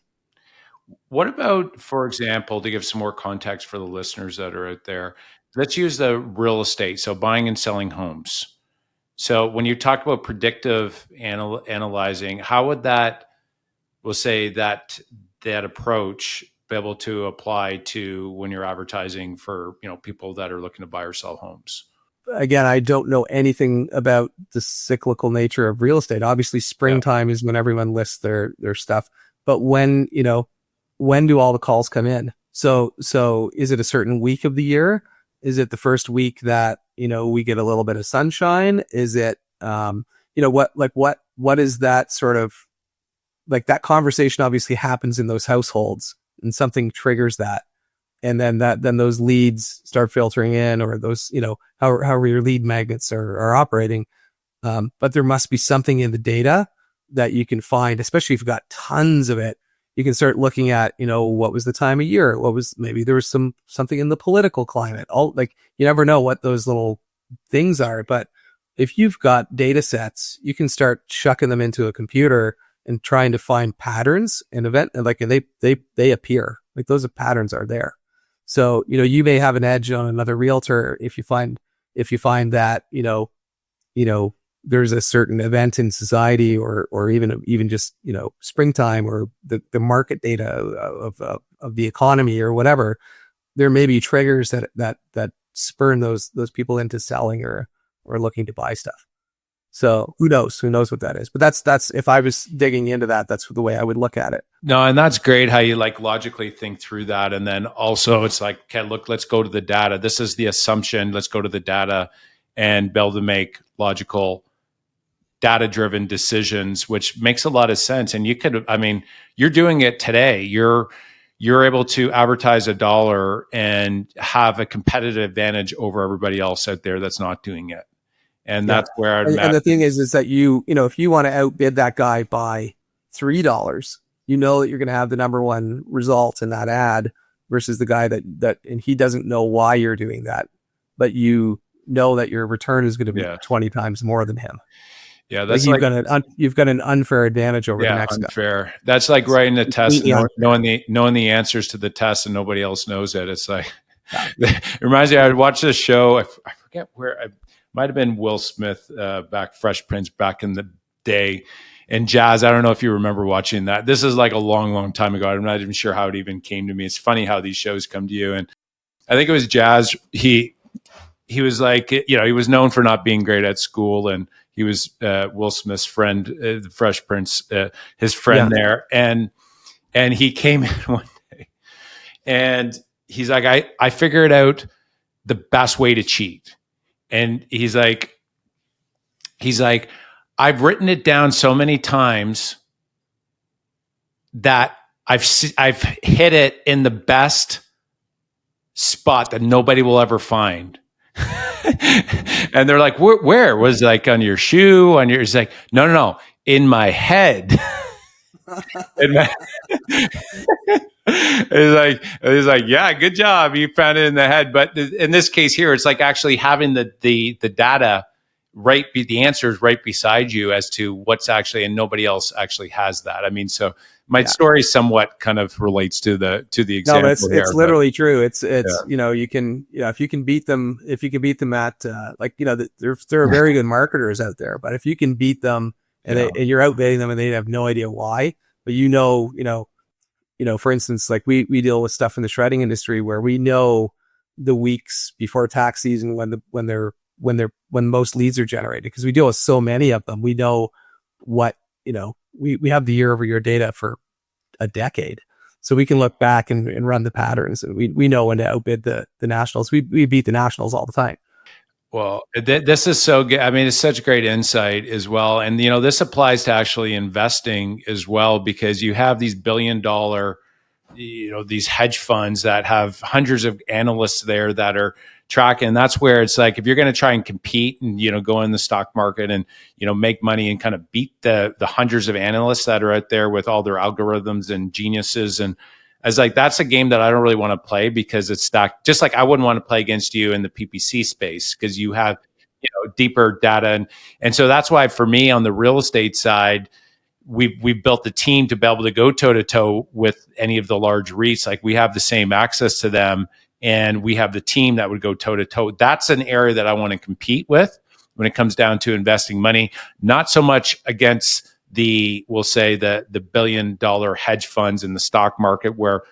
What about, for example, to give some more context for the listeners that are out there, let's use the real estate. So buying and selling homes. So when you talk about predictive analyzing, how would that, we'll say that approach be able to apply to when you're advertising for, people that are looking to buy or sell homes? Again, I don't know anything about the cyclical nature of real estate. Obviously, springtime is when everyone lists their stuff. But when do all the calls come in? So is it a certain week of the year? Is it the first week that, we get a little bit of sunshine? Is it, what is that sort of, like, that conversation obviously happens in those households and something triggers that. And then those leads start filtering in, or those, however your lead magnets are operating. But there must be something in the data that you can find, especially if you've got tons of it. You can start looking at, what was the time of year? Maybe there was something in the political climate. You never know what those little things are. But if you've got data sets, you can start chucking them into a computer and trying to find patterns and they appear. Like, those patterns are there. So, you may have an edge on another realtor if you find that, there's a certain event in society or even just, springtime, or the market data of the economy or whatever. There may be triggers that spurn those people into selling or looking to buy stuff. So who knows what that is, but that's, if I was digging into that, that's the way I would look at it. No, and that's great how you logically think through that. And then also it's like, okay, look, let's go to the data. This is the assumption. Let's go to the data and be able to make logical data-driven decisions, which makes a lot of sense. And you could, I mean, you're doing it today. You're able to advertise $1 and have a competitive advantage over everybody else out there that's not doing it. And Yeah. that's where And the thing is that you know, if you want to outbid that guy by $3, you know that you're going to have the number one result in that ad versus the guy that and he doesn't know why you're doing that, but you know that your return is going to be 20 times more than him. Yeah, that's like you've got an unfair advantage over the next unfair. guy. That's like writing a test, and knowing the answers to the test, and nobody else knows it. It's like it reminds me. I watched this show. I forget where. I might have been Will Smith back Fresh Prince back in the day, and Jazz. I don't know if you remember watching that. This is like a long, long time ago. I'm not even sure how it even came to me. It's funny how these shows come to you. And I think it was Jazz. He was like, you know, he was known for not being great at school, and he was Will Smith's friend, the Fresh Prince, his friend there. And he came in one day and he's like, I figured out the best way to cheat. And he's like, I've written it down so many times that I've hit it in the best spot that nobody will ever find. And they're like, where was it, like on your shoe, on your, it's like, no, in my head. It's like, yeah, good job. You found it in the head. But in this case here, it's like actually having the data the answers right beside you as to what's actually, and nobody else actually has that. I mean, so my story somewhat kind of relates to the example. No, it's literally true. It's you know, you can, you know, if you can beat them at like, you know, there are very good marketers out there, but if you can beat them and and you're outbidding them and they have no idea why, but you know, for instance, like we deal with stuff in the shredding industry where we know the weeks before tax season when most leads are generated, because we deal with so many of them. We know what, you know, we have the year-over-year data for a decade, so we can look back and run the patterns, and we know when to outbid the nationals. We beat the nationals all the time. Well, this is so good. I mean, it's such great insight as well. And, you know, this applies to actually investing as well, because you have these $1 billion, you know, these hedge funds that have hundreds of analysts there that are tracking. And that's where it's like, if you're going to try and compete and, you know, go in the stock market and, you know, make money and kind of beat the hundreds of analysts that are out there with all their algorithms and geniuses. And I was like, that's a game that I don't really want to play, because it's stacked. Just like I wouldn't want to play against you in the PPC space, because you have, you know, deeper data. And so that's why for me on the real estate side, we've built the team to be able to go toe to toe with any of the large REITs. Like we have the same access to them, and we have the team that would go toe to toe. That's an area that I want to compete with when it comes down to investing money, not so much against we'll say the $1 billion hedge funds in the stock market, where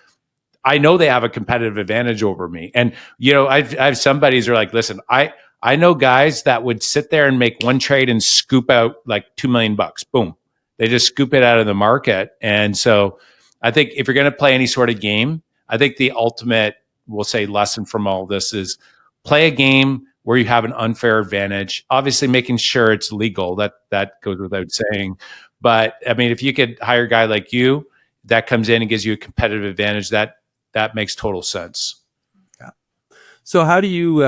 I know they have a competitive advantage over me. And, you know, I have some buddies who are like, listen, I know guys that would sit there and make one trade and scoop out like $2 million. Boom. They just scoop it out of the market. And so I think if you're going to play any sort of game, I think the ultimate, we'll say, lesson from all this is play a game where you have an unfair advantage, obviously making sure it's legal. That goes without saying. But I mean, if you could hire a guy like you that comes in and gives you a competitive advantage, that makes total sense. Yeah. So how do you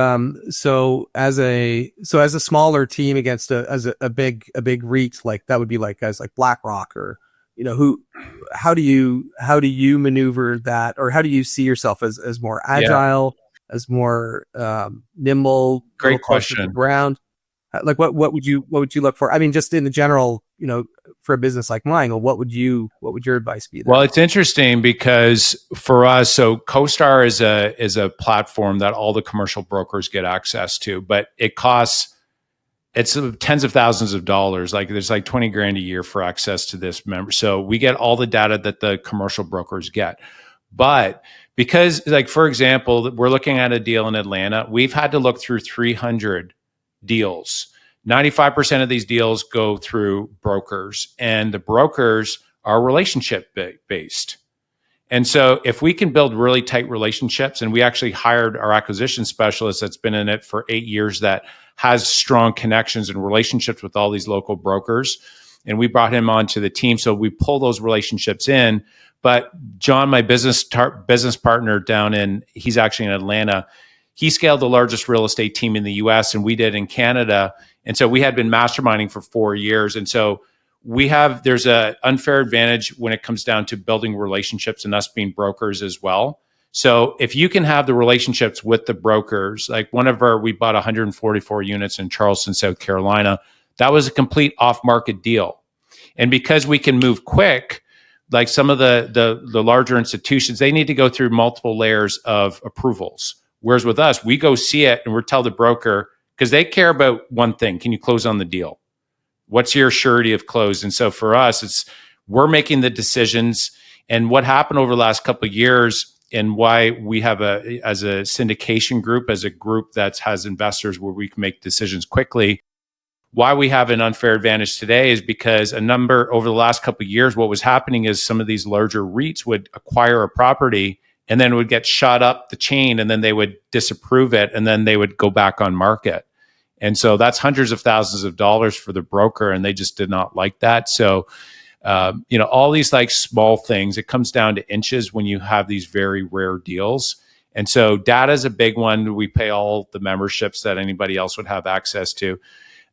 so as a smaller team against a big REIT, like that would be like guys like BlackRock, or, you know, how do you maneuver that, or how do you see yourself as more agile, as more nimble? Great question. Ground. Like what would you look for? I mean, just in the general, you know, for a business like mine, what would your advice be there? Well, it's interesting because for us, so CoStar is a platform that all the commercial brokers get access to, but it's tens of thousands of dollars. Like there's like 20 grand a year for access to this member. So we get all the data that the commercial brokers get. But because, like, for example, we're looking at a deal in Atlanta, we've had to look through 300 deals. 95% of these deals go through brokers, and the brokers are relationship based. And so if we can build really tight relationships, and we actually hired our acquisition specialist that's been in it for 8 years that has strong connections and relationships with all these local brokers. And we brought him onto the team. So we pull those relationships in. But John, my business partner he's actually in Atlanta. He scaled the largest real estate team in the US, and we did in Canada. And so we had been masterminding for 4 years. And so there's an unfair advantage when it comes down to building relationships and us being brokers as well. So if you can have the relationships with the brokers, like we bought 144 units in Charleston, South Carolina. That was a complete off-market deal. And because we can move quick, like some of the larger institutions, they need to go through multiple layers of approvals. Whereas with us, we go see it and we tell the broker, because they care about one thing: can you close on the deal? What's your surety of close? And so for us, we're making the decisions. And what happened over the last couple of years, and why we have as a syndication group, as a group that has investors where we can make decisions quickly, why we have an unfair advantage today is because over the last couple of years, what was happening is some of these larger REITs would acquire a property and then it would get shot up the chain, and then they would disapprove it, and then they would go back on market. And so that's hundreds of thousands of dollars for the broker, and they just did not like that. So, all these like small things, it comes down to inches when you have these very rare deals. And so data is a big one. We pay all the memberships that anybody else would have access to.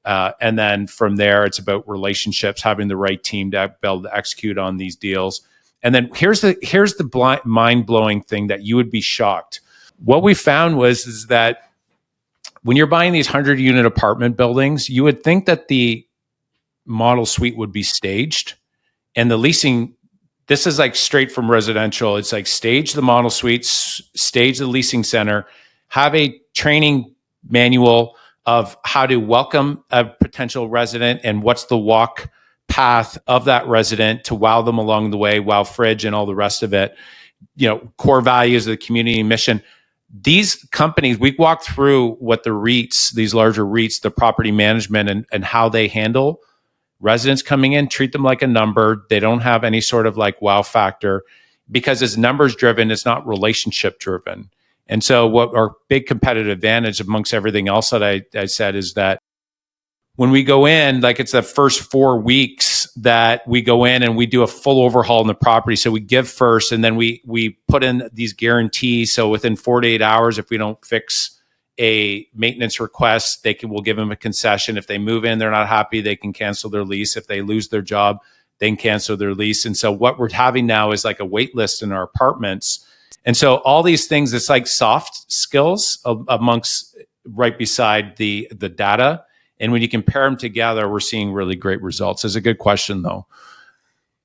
And then from there, it's about relationships, having the right team to be able to execute on these deals. And then here's the mind-blowing thing that you would be shocked. What we found is that when you're buying these 100-unit apartment buildings, you would think that the model suite would be staged, and the leasing, this is like straight from residential. It's like stage the model suites, stage the leasing center, have a training manual of how to welcome a potential resident and what's the walk path of that resident to wow them along the way, wow fridge and all the rest of it, core values of the community mission. These companies, we walked through what the REITs, these larger REITs, the property management and how they handle residents coming in, treat them like a number. They don't have any sort of like wow factor because it's numbers driven, it's not relationship driven. And so what our big competitive advantage amongst everything else that I said is that when we go in, like it's the first 4 weeks that we go in and we do a full overhaul in the property. So we give first, and then we put in these guarantees. So within 48 hours, if we don't fix a maintenance request, we'll give them a concession. If they move in, they're not happy, they can cancel their lease. If they lose their job, they can cancel their lease. And so what we're having now is like a wait list in our apartments. And so all these things, it's like soft skills amongst right beside the data. And when you compare them together, we're seeing really great results. It's a good question, though.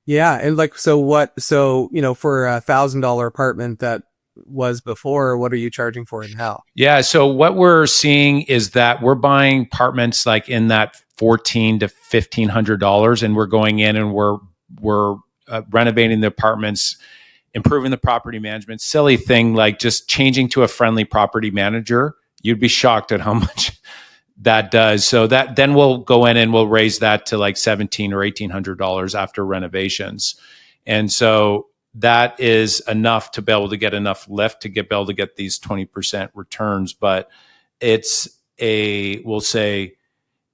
Yeah. And like, for a $1,000 apartment that was before, what are you charging for it now? Yeah. So what we're seeing is that we're buying apartments like in that $1,400 to $1,500, and we're going in and we're renovating the apartments, improving the property management. Silly thing, like just changing to a friendly property manager. You'd be shocked at how much that does. So that then we'll go in and we'll raise that to like $1,700 or $1,800 after renovations. And so that is enough to be able to get enough lift to be able to get these 20% returns. But we'll say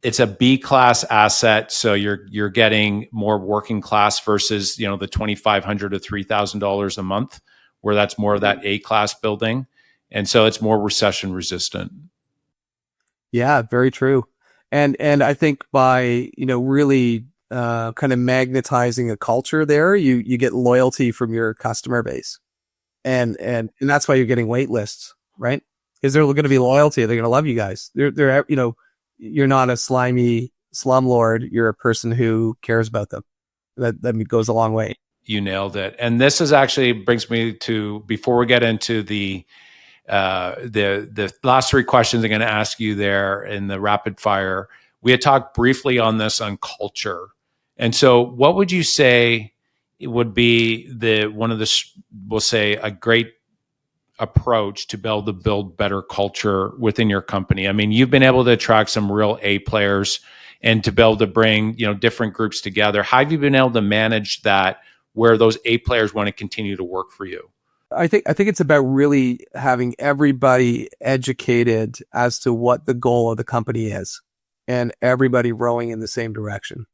it's a B class asset. So you're getting more working class versus, the $2,500 to $3,000 a month, where that's more of that A class building. And so it's more recession resistant. Yeah, very true. And I think by, really kind of magnetizing a culture there, you get loyalty from your customer base. And that's why you're getting wait lists, right? Because they're going to be loyalty. They're going to love you guys. They're you're not a slimy slumlord. You're a person who cares about them. That goes a long way. You nailed it. And this is actually brings me to, before we get into the last three questions I'm going to ask you there in the rapid fire, we had talked briefly on this on culture. And so what would you say would be we'll say a great approach to be able to build better culture within your company? I mean, you've been able to attract some real A players and to be able to bring, different groups together. How have you been able to manage that where those A players want to continue to work for you? I think it's about really having everybody educated as to what the goal of the company is, and everybody rowing in the same direction.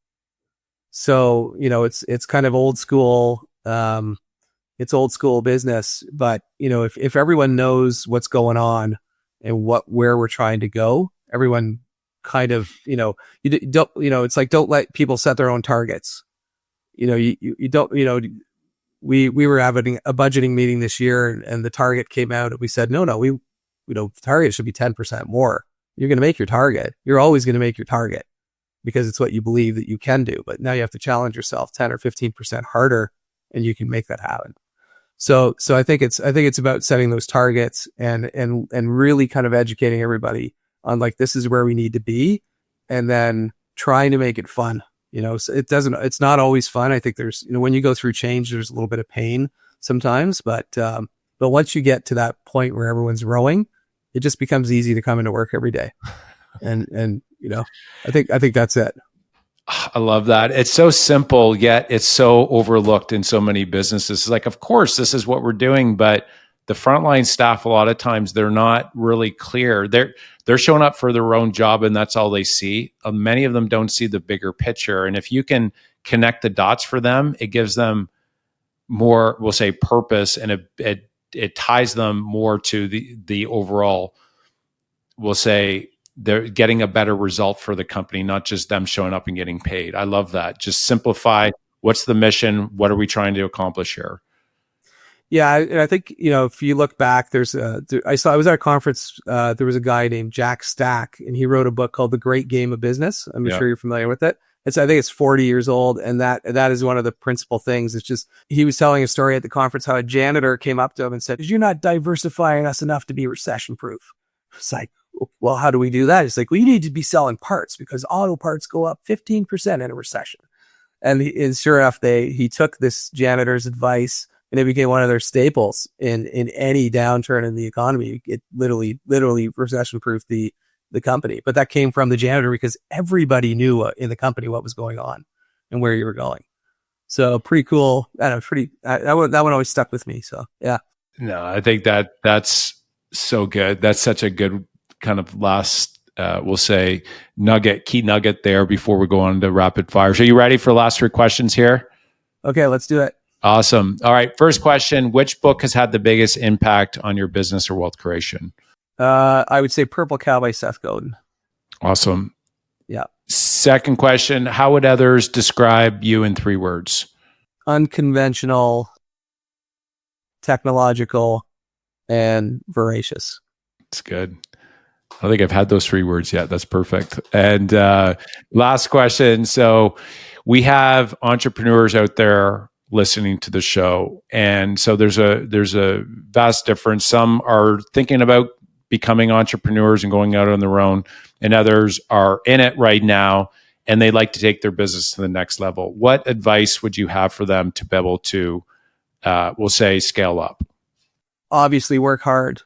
So, it's kind of old school. It's old school business, but if everyone knows what's going on and where we're trying to go, everyone kind of, it's like, don't let people set their own targets. You don't, we were having a budgeting meeting this year, and the target came out, and we said, no, the target should be 10% more. You're going to make your target. You're always going to make your target because it's what you believe that you can do. But now you have to challenge yourself 10 or 15% harder, and you can make that happen. So I think it's about setting those targets and really kind of educating everybody on, like, this is where we need to be, and then trying to make it fun. So it's not always fun. I think there's, when you go through change, there's a little bit of pain sometimes, but once you get to that point where everyone's rowing, it just becomes easy to come into work every day. And I think that's it. I love that. It's so simple, yet it's so overlooked in so many businesses. It's like, of course, this is what we're doing, but the frontline staff, a lot of times, they're not really clear. They're showing up for their own job, and that's all they see. Many of them don't see the bigger picture. And if you can connect the dots for them, it gives them more, we'll say, purpose, and it ties them more to the overall, we'll say, they're getting a better result for the company, not just them showing up and getting paid. I love that. Just simplify. What's the mission? What are we trying to accomplish here? Yeah, and I think, if you look back, I was at a conference. There was a guy named Jack Stack, and he wrote a book called The Great Game of Business. I'm sure you're familiar with it. I think it's 40 years old, and that is one of the principal things. It's just, he was telling a story at the conference how a janitor came up to him and said, "You're not diversifying us enough to be recession proof." It's like, well, how do we do that? It's like, well, you need to be selling parts because auto parts go up 15% in a recession. And sure enough, he took this janitor's advice, and it became one of their staples in any downturn in the economy. It literally recession-proofed the company. But that came from the janitor because everybody knew in the company what was going on and where you were going. So pretty cool. That one always stuck with me. So yeah. No, I think that's so good. That's such a good kind of last, we'll say, key nugget there before we go on to rapid fire. So you ready for the last 3 questions here? Okay, let's do it. Awesome. All right. First question, which book has had the biggest impact on your business or wealth creation? I would say Purple Cow by Seth Godin. Awesome. Yeah. Second question, how would others describe you in 3 words? Unconventional, technological, and voracious. That's good. I don't think I've had those 3 words yet. That's perfect. And last question. So we have entrepreneurs out there listening to the show. And so there's a vast difference. Some are thinking about becoming entrepreneurs and going out on their own, and others are in it right now and they like to take their business to the next level. What advice would you have for them to be able to, we'll say, scale up? Obviously, work hard.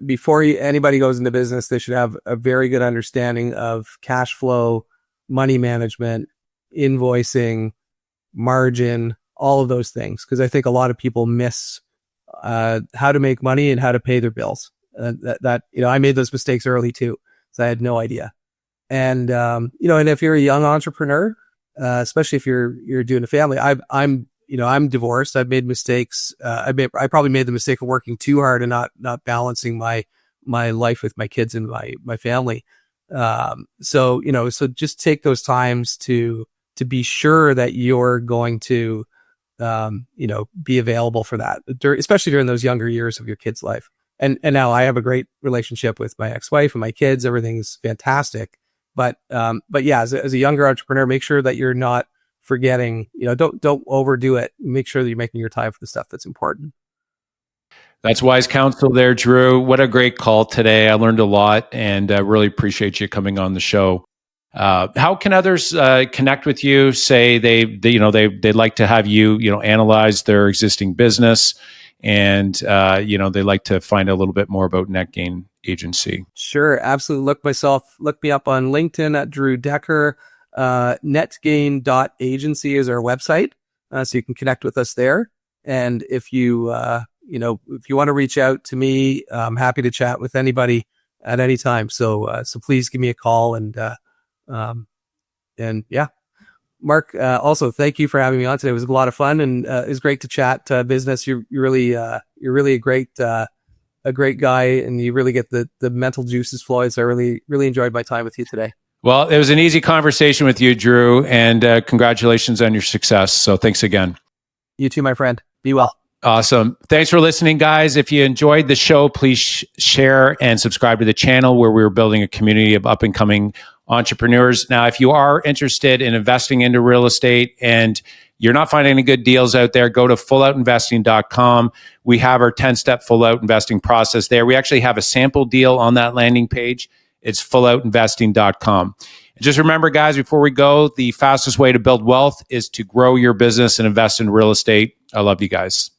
Before anybody goes into business, they should have a very good understanding of cash flow, money management, invoicing, margin, all of those things. Because I think a lot of people miss how to make money and how to pay their bills. I made those mistakes early too, so I had no idea. And and if you're a young entrepreneur, especially if you're doing a family, I'm divorced. I've made mistakes. I probably made the mistake of working too hard and not balancing my life with my kids and my family. So just take those times to be sure that you're going to, be available for that, especially during those younger years of your kid's life. And now I have a great relationship with my ex-wife and my kids. Everything's fantastic. But yeah, as a younger entrepreneur, make sure that you're not forgetting, don't overdo it. Make sure that you're making your time for the stuff that's important. That's wise counsel there, Drew. What a great call today. I learned a lot, and I really appreciate you coming on the show. How can others connect with you? Say they'd like to have you, analyze their existing business, and they like to find a little bit more about NetGain Agency. Sure, absolutely. Look me up on LinkedIn at Drew Dekker. NetGain.agency is our website. So you can connect with us there. And if you, if you want to reach out to me, I'm happy to chat with anybody at any time. So please give me a call and yeah. Mark, also thank you for having me on today. It was a lot of fun, and it was great to chat business. You're really a great guy, and you really get the mental juices flowing. So I really enjoyed my time with you today. Well, it was an easy conversation with you, Drew, and congratulations on your success. So thanks again. You too, my friend. Be well. Awesome. Thanks for listening, guys. If you enjoyed the show, please share and subscribe to the channel, where we're building a community of up and coming entrepreneurs. Now, if you are interested in investing into real estate and you're not finding any good deals out there, go to fulloutinvesting.com. We have our 10-step full out investing process there. We actually have a sample deal on that landing page. It's fulloutinvesting.com. And just remember, guys, before we go, the fastest way to build wealth is to grow your business and invest in real estate. I love you guys.